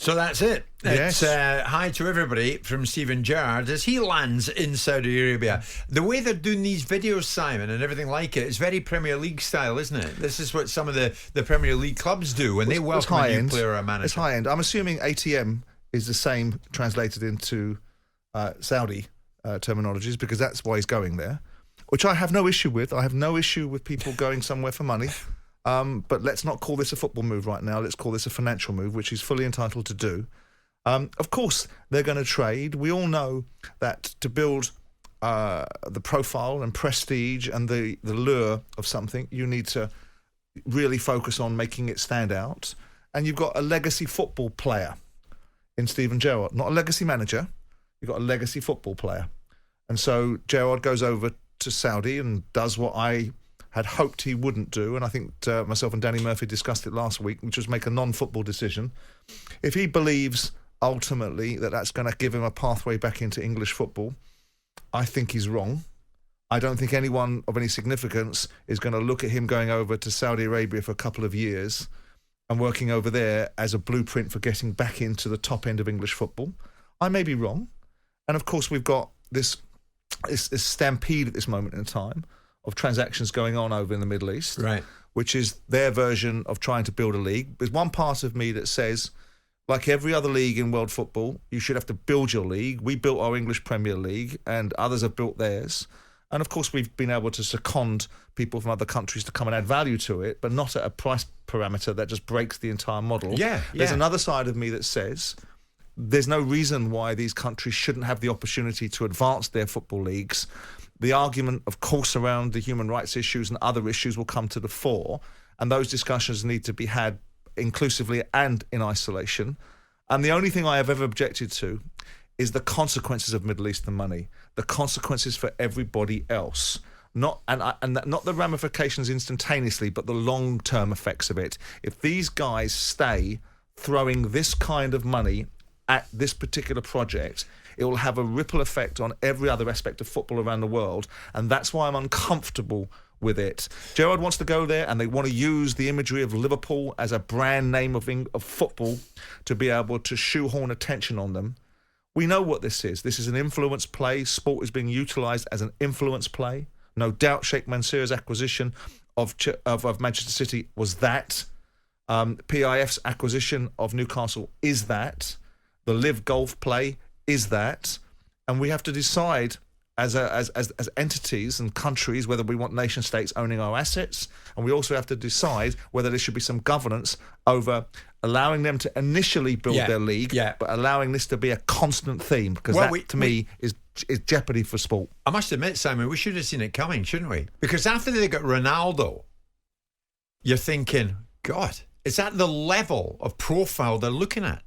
So that's it. Yes. It's hi to everybody from Steven Gerrard as he lands in Saudi Arabia. The way they're doing these videos, Simon, and everything like it, is very Premier League style, isn't it? This is what some of the Premier League clubs do when they welcome a new player or a manager. It's high end. I'm assuming ATM is the same translated into Saudi terminologies, because that's why he's going there, which I have no issue with. I have no issue with people going somewhere for money. But let's not call this a football move right now. Let's call this a financial move, which he's fully entitled to do. Of course, they're going to trade. We all know that to build the profile and prestige and the lure of something, you need to really focus on making it stand out. And you've got a legacy football player in Steven Gerrard, not a legacy manager. You've got a legacy football player. And so Gerrard goes over to Saudi and does what I had hoped he wouldn't do, and I think myself and Danny Murphy discussed it last week, which was make a non-football decision. If he believes ultimately that that's going to give him a pathway back into English football, I think he's wrong. I don't think anyone of any significance is going to look at him going over to Saudi Arabia for a couple of years and working over there as a blueprint for getting back into the top end of English football. I may be wrong. And of course, we've got this stampede at this moment in time of transactions going on over in the Middle East, right? Which is their version of trying to build a league. There's one part of me that says, like every other league in world football, you should have to build your league. We built our English Premier League and others have built theirs. And of course, we've been able to second people from other countries to come and add value to it, but not at a price parameter that just breaks the entire model. There's another side of me that says there's no reason why these countries shouldn't have the opportunity to advance their football leagues. The argument, of course, around the human rights issues and other issues will come to the fore, and those discussions need to be had inclusively and in isolation. And the only thing I have ever objected to is the consequences of Middle Eastern money, the consequences for everybody else. Not the ramifications instantaneously, but the long-term effects of it. If these guys stay throwing this kind of money at this particular project, it will have a ripple effect on every other aspect of football around the world, and that's why I'm uncomfortable with it. Gerrard wants to go there, and they want to use the imagery of Liverpool as a brand name of football to be able to shoehorn attention on them. We know what this is. This is an influence play. Sport is being utilised as an influence play. No doubt Sheikh Mansour's acquisition of Manchester City was that. PIF's acquisition of Newcastle is that. The Live Golf play is that. And we have to decide as entities and countries whether we want nation states owning our assets, and we also have to decide whether there should be some governance over allowing them to initially build their league, but allowing this to be a constant theme, because to me is jeopardy for sport. I must admit, Simon, we should have seen it coming, shouldn't we? Because after they got Ronaldo, you're thinking, God, is that the level of profile they're looking at?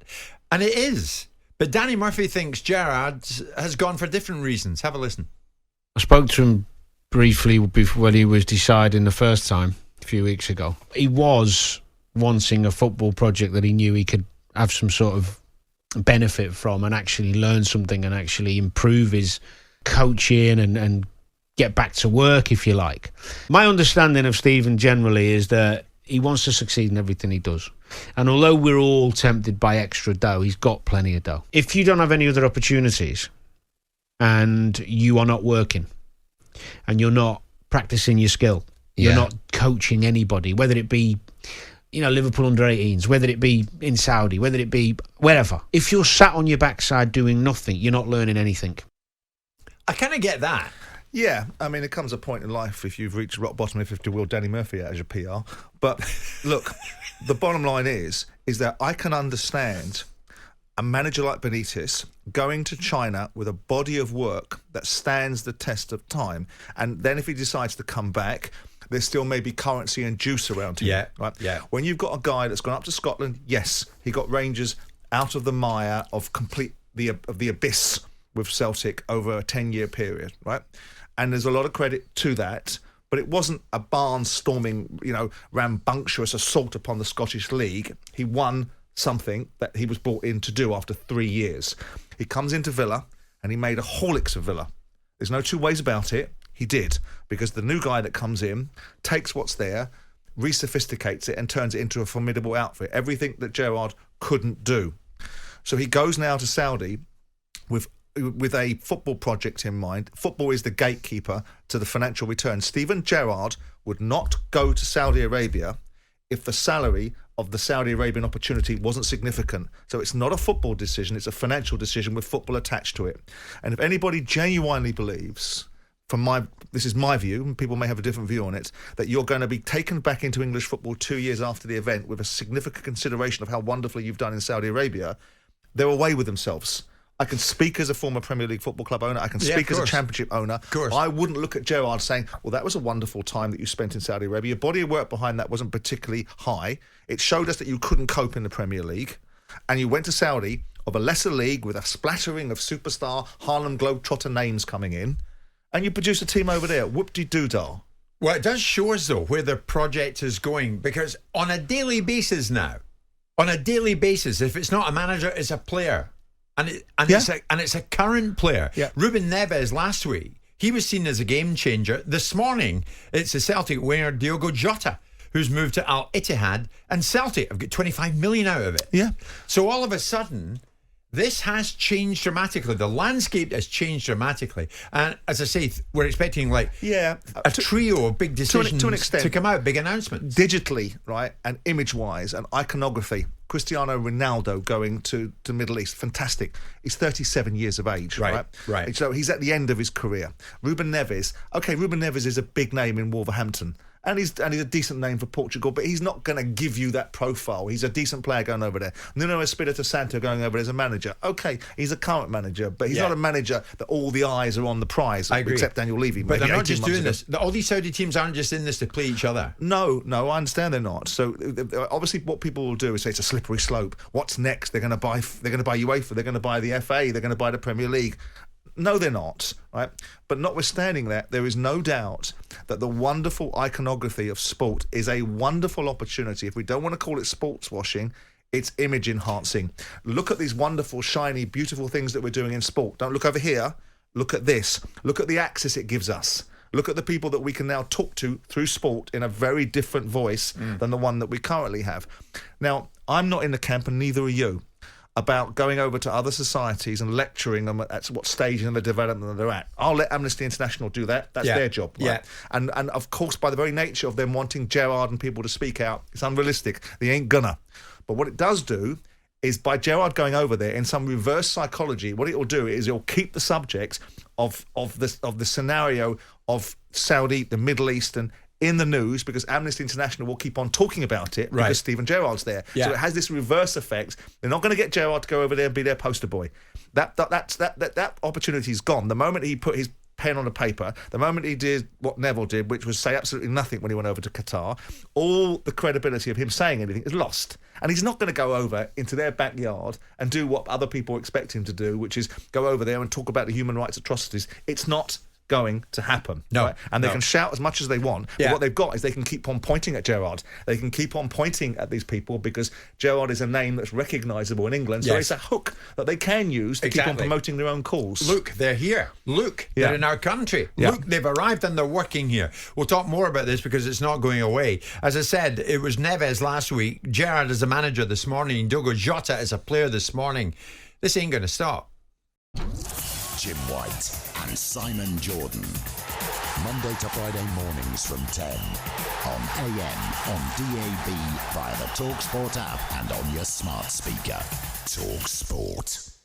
And it is. But Danny Murphy thinks Gerrard has gone for different reasons. Have a listen. I spoke to him briefly when he was deciding the first time a few weeks ago. He was wanting a football project that he knew he could have some sort of benefit from and actually learn something and actually improve his coaching and get back to work, if you like. My understanding of Steven generally is that he wants to succeed in everything he does. And although we're all tempted by extra dough, he's got plenty of dough. If you don't have any other opportunities and you are not working and you're not practicing your skill, you're not coaching anybody, whether it be, Liverpool under-18s, whether it be in Saudi, whether it be wherever. If you're sat on your backside doing nothing, you're not learning anything. I kind of get that. Yeah, I mean, it comes a point in life if you've reached rock bottom, if you have to wheel Danny Murphy out as your PR. But look, the bottom line is that I can understand a manager like Benitez going to China with a body of work that stands the test of time. And then if he decides to come back, there still may be currency and juice around him. Right? Yeah. When you've got a guy that's gone up to Scotland, yes, he got Rangers out of the mire of the abyss with Celtic over a 10-year period, right? And there's a lot of credit to that, but it wasn't a barnstorming, rambunctious assault upon the Scottish League. He won something that he was brought in to do after 3 years. He comes into Villa and he made a Horlicks of Villa. There's no two ways about it. He did, because the new guy that comes in takes what's there, re-sophisticates it and turns it into a formidable outfit. Everything that Gerrard couldn't do. So he goes now to Saudi with a football project in mind. Football is the gatekeeper to the financial return. Steven Gerrard would not go to Saudi Arabia if the salary of the Saudi Arabian opportunity wasn't significant. So it's not a football decision, it's a financial decision with football attached to it. And if anybody genuinely believes, this is my view, and people may have a different view on it, that you're going to be taken back into English football 2 years after the event with a significant consideration of how wonderfully you've done in Saudi Arabia, they're away with themselves. I can speak as a former Premier League football club owner. I can speak as a Championship owner. Of course. I wouldn't look at Gerrard saying, well, that was a wonderful time that you spent in Saudi Arabia. Your body of work behind that wasn't particularly high. It showed us that you couldn't cope in the Premier League. And you went to Saudi, of a lesser league, with a splattering of superstar Harlem Globetrotter names coming in. And you produced a team over there. Whoop-de-doo-dah. Well, it does show us, though, where the project is going. Because on a daily basis now, if it's not a manager, it's a player. It's a current player. Yeah. Ruben Neves last week, he was seen as a game changer. This morning, it's a Celtic winger, Diogo Jota, who's moved to Al-Ettifaq, and Celtic have got 25 million out of it. Yeah. So all of a sudden, this has changed dramatically. The landscape has changed dramatically. And as I say, we're expecting a trio of big decisions to an extent, to come out, big announcements. Digitally, right, and image-wise and iconography. Cristiano Ronaldo going to Middle East, fantastic. He's 37 years of age, right? So he's at the end of his career. Ruben Neves is a big name in Wolverhampton. And he's a decent name for Portugal, but he's not going to give you that profile. He's a decent player going over there. Nuno Espirito Santo going over there as a manager. Okay, he's a current manager, but he's not a manager that all the eyes are on the prize, I agree. Except Daniel Levy. But they're not just doing this. All these Saudi teams aren't just in this to play each other. No, I understand they're not. So obviously, what people will do is say it's a slippery slope. What's next? They're going to buy UEFA. They're going to buy the FA. They're going to buy the Premier League. No, they're not, right? But notwithstanding that, there is no doubt that the wonderful iconography of sport is a wonderful opportunity. If we don't want to call it sports washing, it's image enhancing. Look at these wonderful, shiny, beautiful things that we're doing in sport. Don't look over here. Look at this. Look at the access it gives us. Look at the people that we can now talk to through sport in a very different voice than the one that we currently have. Now, I'm not in the camp, and neither are you, about going over to other societies and lecturing them at what stage in the development they're at. I'll let Amnesty International do that. That's their job. Right? Yeah. And of course, by the very nature of them wanting Gerrard and people to speak out, it's unrealistic. They ain't gonna. But what it does do is, by Gerrard going over there in some reverse psychology, what it will do is it'll keep the subject of the scenario of Saudi, the Middle Eastern, in the news, because Amnesty International will keep on talking about it because Steven Gerrard's there. Yeah. So it has this reverse effect. They're not going to get Gerrard to go over there and be their poster boy. That opportunity's gone. The moment he put his pen on the paper, the moment he did what Neville did, which was say absolutely nothing when he went over to Qatar, all the credibility of him saying anything is lost. And he's not going to go over into their backyard and do what other people expect him to do, which is go over there and talk about the human rights atrocities. It's not going to happen. No. Right? And they can shout as much as they want. But what they've got is they can keep on pointing at Gerrard. They can keep on pointing at these people because Gerrard is a name that's recognisable in England. So it's a hook that they can use to keep on promoting their own cause. Look, they're here. Look, they're in our country. Yeah. Look, they've arrived and they're working here. We'll talk more about this because it's not going away. As I said, it was Neves last week, Gerrard as a manager this morning, Diogo Jota as a player this morning. This ain't going to stop. Jim White and Simon Jordan. Monday to Friday mornings from 10 on AM, on DAB, via the talkSPORT app and on your smart speaker. talkSPORT.